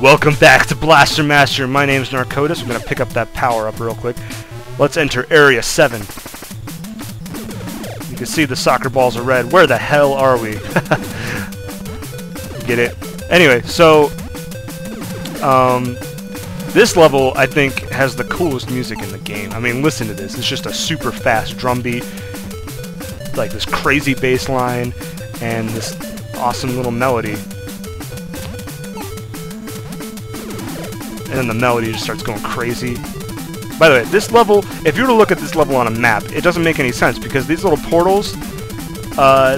Welcome back to Blaster Master. My name's Narcotis. I'm gonna pick up that power up real quick. Let's enter Area 7. You can see the soccer balls are red. Where the hell are we? Get it? Anyway, so this level I think has the coolest music in the game. I mean, listen to this. It's just a super fast drum beat, like this crazy bass line, and this awesome little melody. And then the melody just starts going crazy. By the way, this level, if you were to look at this level on a map, it doesn't make any sense because these little portals,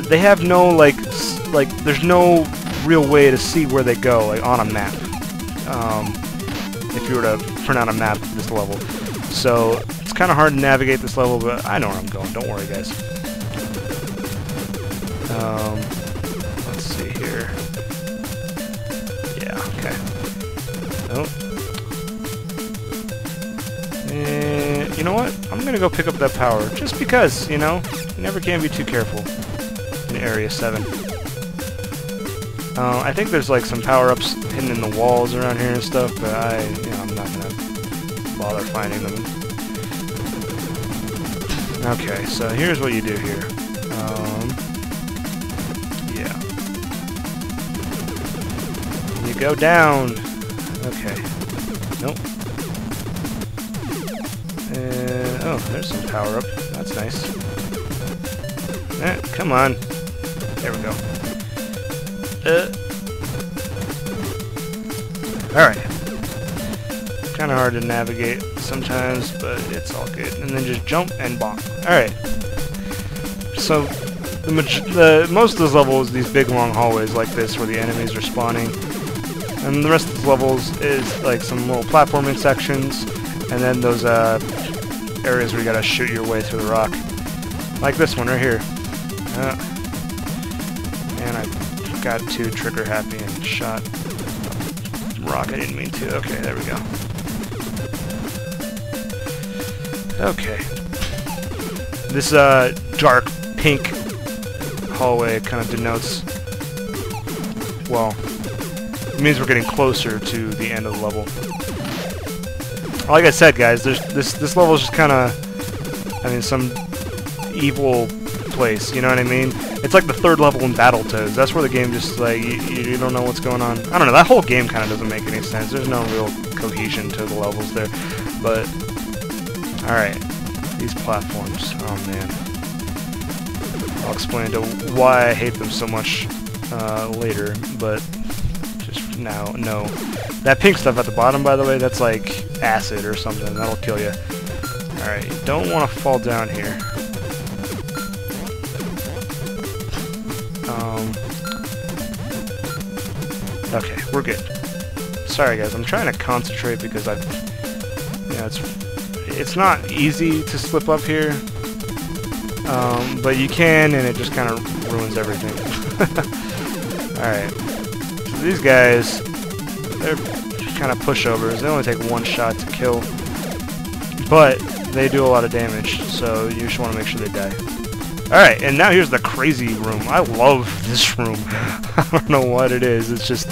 they have no, like, there's no real way to see where they go, like, on a map. If you were to print out a map of this level. So, it's kind of hard to navigate this level, but I know where I'm going. Don't worry, guys. Let's see here. Yeah, okay. Oh. You know what? I'm gonna go pick up that power, just because, you know, you never can be too careful in Area 7. I think there's like some power-ups hidden in the walls around here and stuff, but I'm not gonna bother finding them. Okay, so here's what you do here. Yeah. You go down. Okay. Nope. Oh, there's some power up. That's nice. Come on. There we go. Alright. Kind of hard to navigate sometimes, but it's all good. And then just jump and bonk. Alright. So, most of this level is these big long hallways like this where the enemies are spawning. And the rest of the levels is like some little platforming sections, and then those areas where you gotta shoot your way through the rock. Like this one right here. And I got too trigger happy and shot rock. I didn't mean to. Okay, there we go. Okay. This dark pink hallway kind of denotes, well, it means we're getting closer to the end of the level. Like I said, guys, this level is just kind of, I mean, some evil place, you know what I mean? It's like the third level in Battletoads. That's where the game just, like, you don't know what's going on. I don't know, that whole game kind of doesn't make any sense. There's no real cohesion to the levels there. But, alright, these platforms, oh man. I'll explain to why I hate them so much later, but just now, no. That pink stuff at the bottom, by the way, that's like acid or something. That'll kill you. Alright, you don't want to fall down here. Okay, we're good. Sorry, guys. I'm trying to concentrate because it's not easy to slip up here. But you can, and it just kind of ruins everything. Alright. So these guys, they're kind of pushovers. They only take one shot to kill, but they do a lot of damage, so you just want to make sure they die. Alright, and now here's the crazy room. I love this room. I don't know what it is. It's just,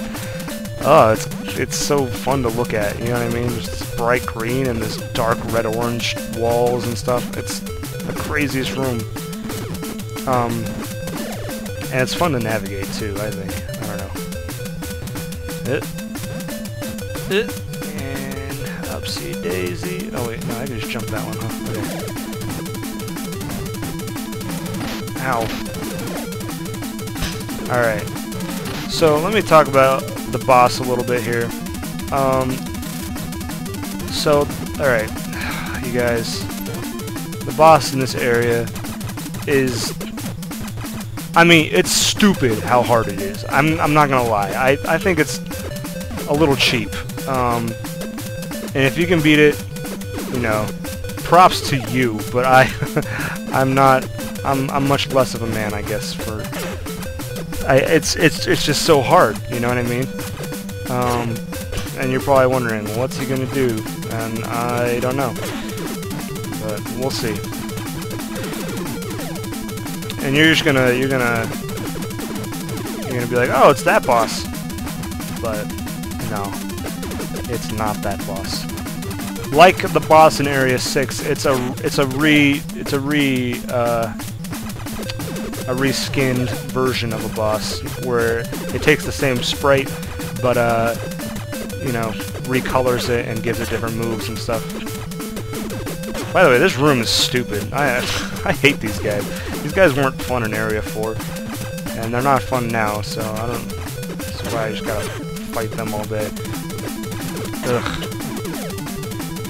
oh, it's so fun to look at. You know what I mean? Just this bright green and this dark red-orange walls and stuff. It's the craziest room. And it's fun to navigate too, I think. I don't know. And upsy daisy. Oh wait, no, I can just jump that one, huh? Okay. Ow. Alright. So let me talk about the boss a little bit here. Alright, you guys. The boss in this area is, I mean, it's stupid how hard it is. I'm not gonna lie. I think it's a little cheap. And if you can beat it, you know, props to you. But I'm much less of a man, I guess. It's just so hard. You know what I mean? And you're probably wondering, what's he gonna do? And I don't know. But we'll see. And you're gonna be like, oh, it's that boss. But No, it's not that boss. Like the boss in Area 6, it's a reskinned version of a boss where it takes the same sprite, but you know, recolors it and gives it different moves and stuff. By the way, this room is stupid. I hate these guys. These guys weren't fun in Area 4, and they're not fun now. So I don't. That's why I just gotta fight them all day. Ugh.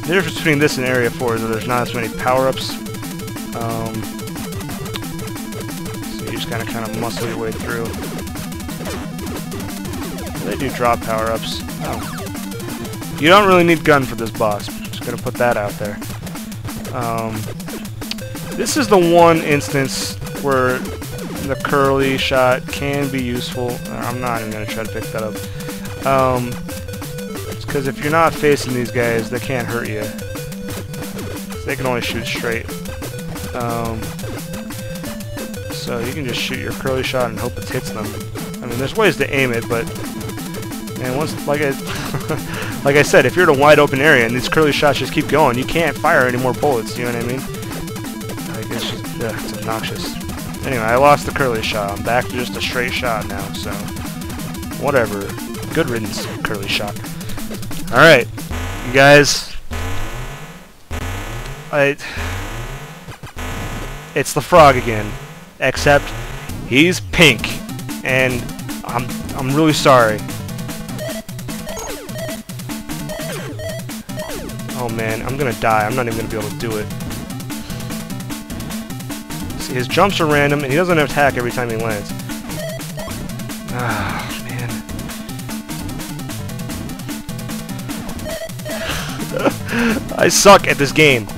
The difference between this and Area 4 is that there's not as many power-ups. So you just gotta kind of muscle your way through. They do drop power-ups. Oh. You don't really need gun for this boss. Just gonna put that out there. This is the one instance where the curly shot can be useful. I'm not even gonna try to pick that up. Because if you're not facing these guys, they can't hurt you. They can only shoot straight. So you can just shoot your curly shot and hope it hits them. I mean, there's ways to aim it, but man, once like I said, if you're in a wide open area and these curly shots just keep going, you can't fire any more bullets. You know what I mean? Like it's just it's obnoxious. Anyway, I lost the curly shot. I'm back to just a straight shot now. So whatever. Good riddance, curly shot. Alright, you guys, it's the frog again, except he's pink, and I'm really sorry. Oh man, I'm gonna die. I'm not even gonna be able to do it. See, his jumps are random, and he doesn't attack every time he lands. Ah. I suck at this game.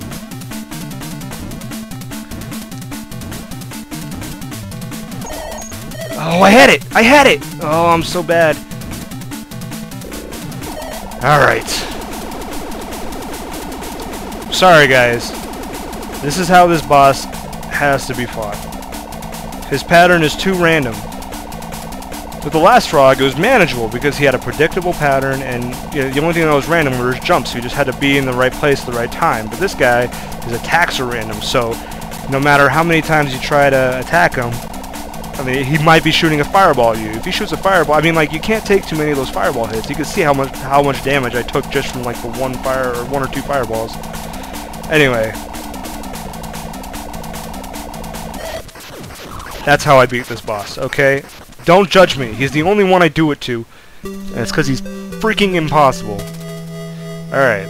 Oh, I had it! I had it! Oh, I'm so bad. Alright. Sorry, guys. This is how this boss has to be fought. His pattern is too random. With the last frog, it was manageable because he had a predictable pattern, and you know, the only thing that was random were his jumps, so you just had to be in the right place at the right time. But this guy, his attacks are random, so no matter how many times you try to attack him, I mean, he might be shooting a fireball at you. If he shoots a fireball, I mean, like, you can't take too many of those fireball hits. You can see how much damage I took just from, like, the one or two fireballs. Anyway. That's how I beat this boss, okay? Don't judge me. He's the only one I do it to. And it's because he's freaking impossible. Alright.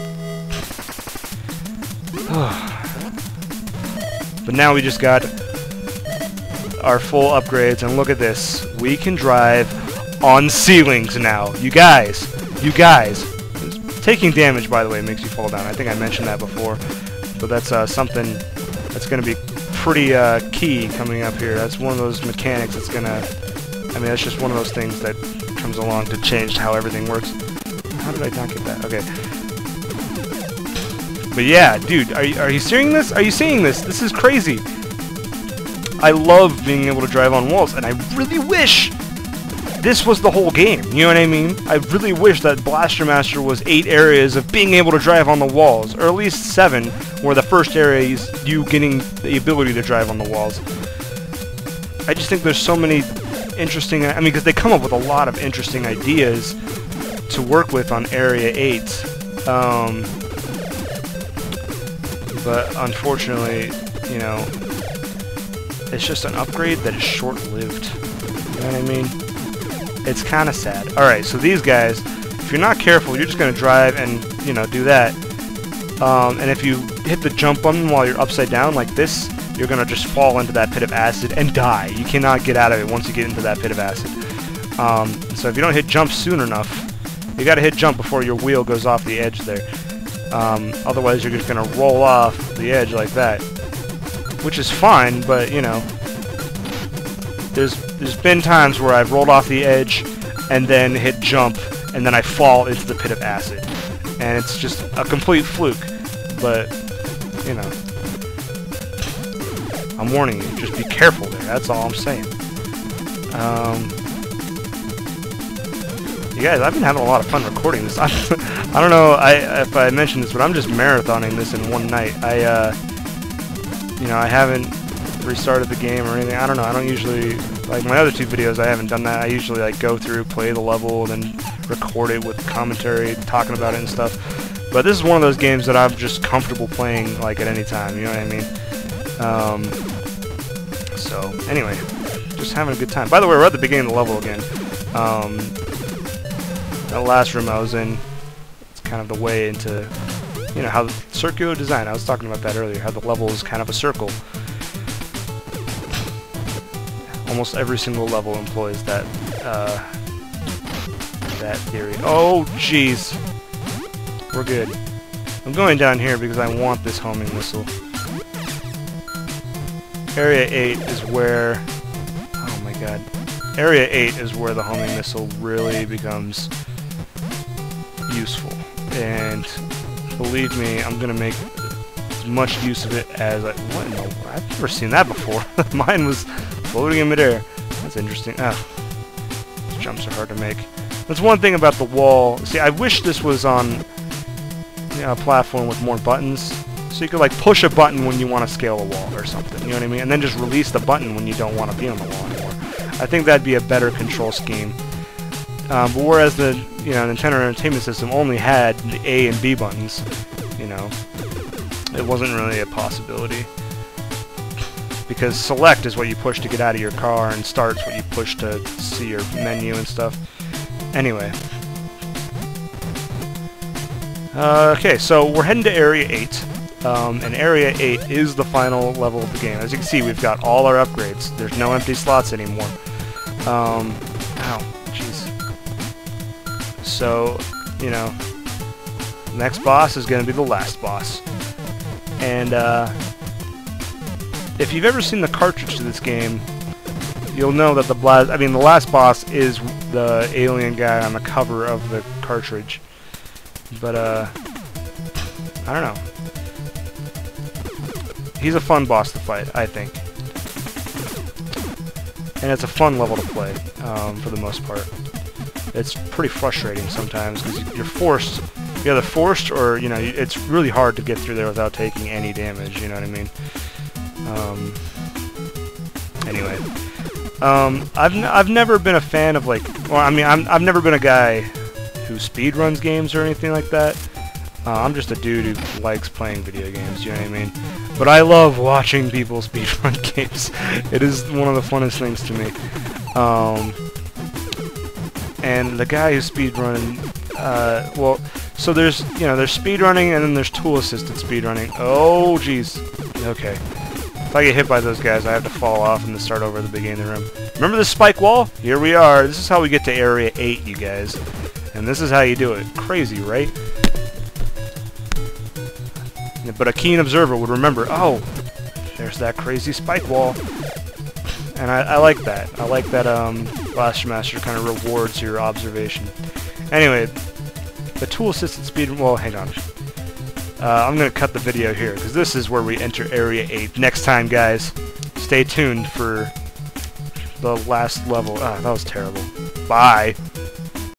But now we just got our full upgrades, and look at this. We can drive on ceilings now. You guys. Taking damage, by the way, makes you fall down. I think I mentioned that before. But that's something that's going to be pretty key coming up here. That's one of those mechanics that's going to... I mean, that's just one of those things that comes along to change how everything works. How did I not get that? Okay. But yeah, dude, are you seeing this? Are you seeing this? This is crazy. I love being able to drive on walls, and I really wish this was the whole game. You know what I mean? I really wish that Blaster Master was 8 areas of being able to drive on the walls, or at least 7, where the first area is you getting the ability to drive on the walls. I just think there's so many interesting, I mean, because they come up with a lot of interesting ideas to work with on Area 8. But unfortunately, you know, it's just an upgrade that is short-lived. You know what I mean? It's kind of sad. Alright, so these guys, if you're not careful, you're just going to drive and, you know, do that. And if you hit the jump button while you're upside down like this, you're going to just fall into that pit of acid and die. You cannot get out of it once you get into that pit of acid. So if you don't hit jump soon enough, you got to hit jump before your wheel goes off the edge there. Otherwise, you're just going to roll off the edge like that. Which is fine, but, you know, there's been times where I've rolled off the edge and then hit jump, and then I fall into the pit of acid. And it's just a complete fluke. But, you know, I'm warning you, just be careful there, that's all I'm saying. You guys, I've been having a lot of fun recording this. I don't know if I mentioned this, but I'm just marathoning this in one night. You know, I haven't restarted the game or anything. I don't know. I don't usually, like my other two videos, I haven't done that. I usually like go through, play the level, and then record it with commentary, talking about it and stuff. But this is one of those games that I'm just comfortable playing like at any time. You know what I mean? So anyway, just having a good time. By the way, we're at the beginning of the level again. That last room I was in, it's kind of the way into, you know, how the circular design, I was talking about that earlier, how the level is kind of a circle. Almost every single level employs that, that theory. Oh, jeez. We're good. I'm going down here because I want this homing missile. Area 8 is where... Oh my god. Area 8 is where the homing missile really becomes useful. And believe me, I'm going to make as much use of it as I... What in the... I've never seen that before. Mine was floating in midair. That's interesting. Ah, these jumps are hard to make. That's one thing about the wall. See, I wish this was on a platform with more buttons. So you could like push a button when you want to scale a wall or something, you know what I mean? And then just release the button when you don't want to be on the wall anymore. I think that'd be a better control scheme. But whereas the Nintendo Entertainment System only had the A and B buttons, you know, it wasn't really a possibility. Because select is what you push to get out of your car, and start's what you push to see your menu and stuff. Anyway. Okay, so we're heading to Area 8. And Area 8 is the final level of the game. As you can see, we've got all our upgrades. There's no empty slots anymore. Ow, jeez. So, you know, next boss is going to be the last boss. And, if you've ever seen the cartridge to this game, you'll know that the last boss is the alien guy on the cover of the cartridge. But, I don't know. He's a fun boss to fight, I think. And it's a fun level to play, for the most part. It's pretty frustrating sometimes, because you're forced, you're either forced or, you know, it's really hard to get through there without taking any damage, you know what I mean? Anyway. I've never been a fan of, like, well, I mean, I've never been a guy who speedruns games or anything like that. I'm just a dude who likes playing video games, you know what I mean? But I love watching people speedrun games. It is one of the funnest things to me. And the guy who's speedrunning, well, so there's speedrunning and then there's tool-assisted speedrunning. Oh, jeez. Okay. If I get hit by those guys, I have to fall off and then start over at the beginning of the room. Remember this spike wall? Here we are. This is how we get to Area 8, you guys. And this is how you do it. Crazy, right? But a keen observer would remember, oh, there's that crazy spike wall. And I like that. I like that Blaster Master kind of rewards your observation. Anyway, the tool-assisted speed... Well, hang on. I'm going to cut the video here, because this is where we enter Area 8. Next time, guys, stay tuned for the last level. Ah, that was terrible. Bye.